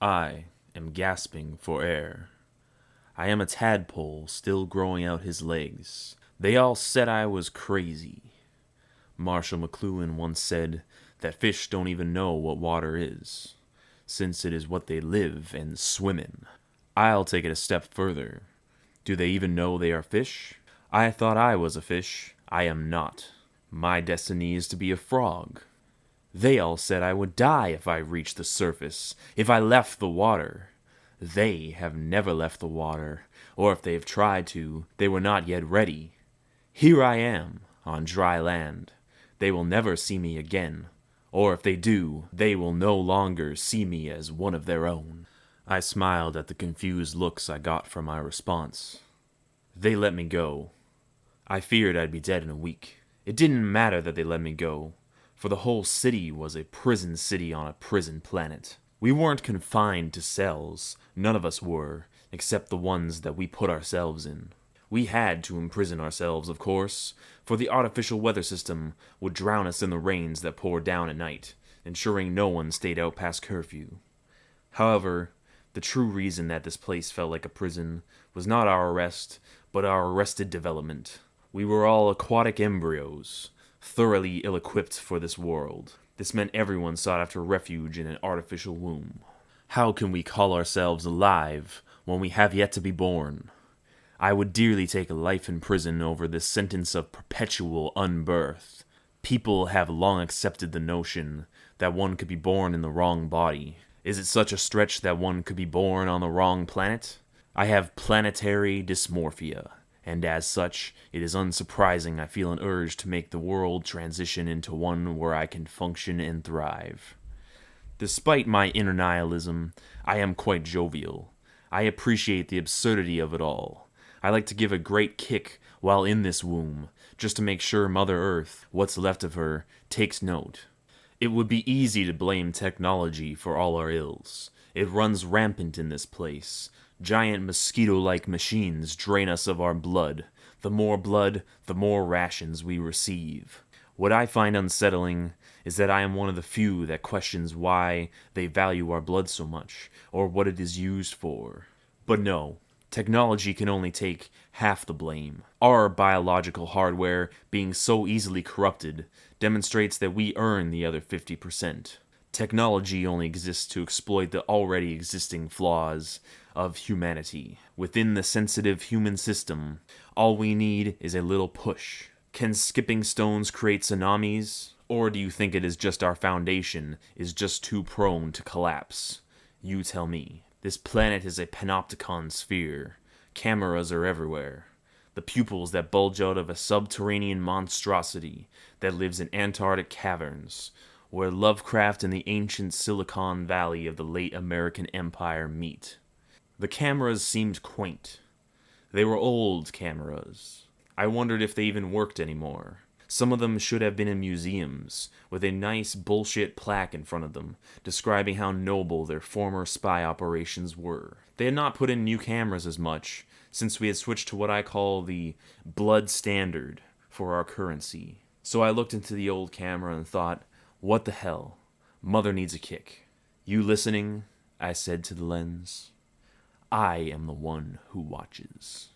I am gasping for air. I am a tadpole still growing out his legs. They all said I was crazy. Marshall McLuhan once said that fish don't even know what water is, since it is what they live and swim in. I'll take it a step further. Do they even know they are fish? I thought I was a fish. I am not. My destiny is to be a frog. They all said I would die if I reached the surface, if I left the water. They have never left the water, or if they have tried to, they were not yet ready. Here I am, on dry land. They will never see me again, or if they do, they will no longer see me as one of their own. I smiled at the confused looks I got from my response. They let me go. I feared I'd be dead in a week. It didn't matter that they let me go, for the whole city was a prison city on a prison planet. We weren't confined to cells, none of us were, except the ones that we put ourselves in. We had to imprison ourselves, of course, for the artificial weather system would drown us in the rains that poured down at night, ensuring no one stayed out past curfew. However, the true reason that this place felt like a prison was not our arrest, but our arrested development. We were all aquatic embryos, thoroughly ill-equipped for this world. This meant everyone sought after refuge in an artificial womb. How can we call ourselves alive when we have yet to be born? I would dearly take a life in prison over this sentence of perpetual unbirth. People have long accepted the notion that one could be born in the wrong body. Is it such a stretch that one could be born on the wrong planet? I have planetary dysmorphia, and as such, it is unsurprising I feel an urge to make the world transition into one where I can function and thrive. Despite my inner nihilism, I am quite jovial. I appreciate the absurdity of it all. I like to give a great kick while in this womb, just to make sure Mother Earth, what's left of her, takes note. It would be easy to blame technology for all our ills. It runs rampant in this place. Giant mosquito-like machines drain us of our blood. The more rations we receive. What I find unsettling is that I am one of the few that questions why they value our blood so much, or what it is used for. But no, technology can only take half the blame. Our biological hardware, being so easily corrupted, demonstrates that we earn the other 50%. Technology only exists to exploit the already existing flaws of humanity. Within the sensitive human system, all we need is a little push. Can skipping stones create tsunamis? Or do you think it is just our foundation is just too prone to collapse? You tell me. This planet is a panopticon sphere. Cameras are everywhere. The pupils that bulge out of a subterranean monstrosity that lives in Antarctic caverns, where Lovecraft and the ancient Silicon Valley of the late American Empire meet. The cameras seemed quaint. They were old cameras. I wondered if they even worked anymore. Some of them should have been in museums, with a nice bullshit plaque in front of them, describing how noble their former spy operations were. They had not put in new cameras as much, since we had switched to what I call the blood standard for our currency. So I looked into the old camera and thought, what the hell? Mother needs a kick. You listening? I said to the lens. I am the one who watches.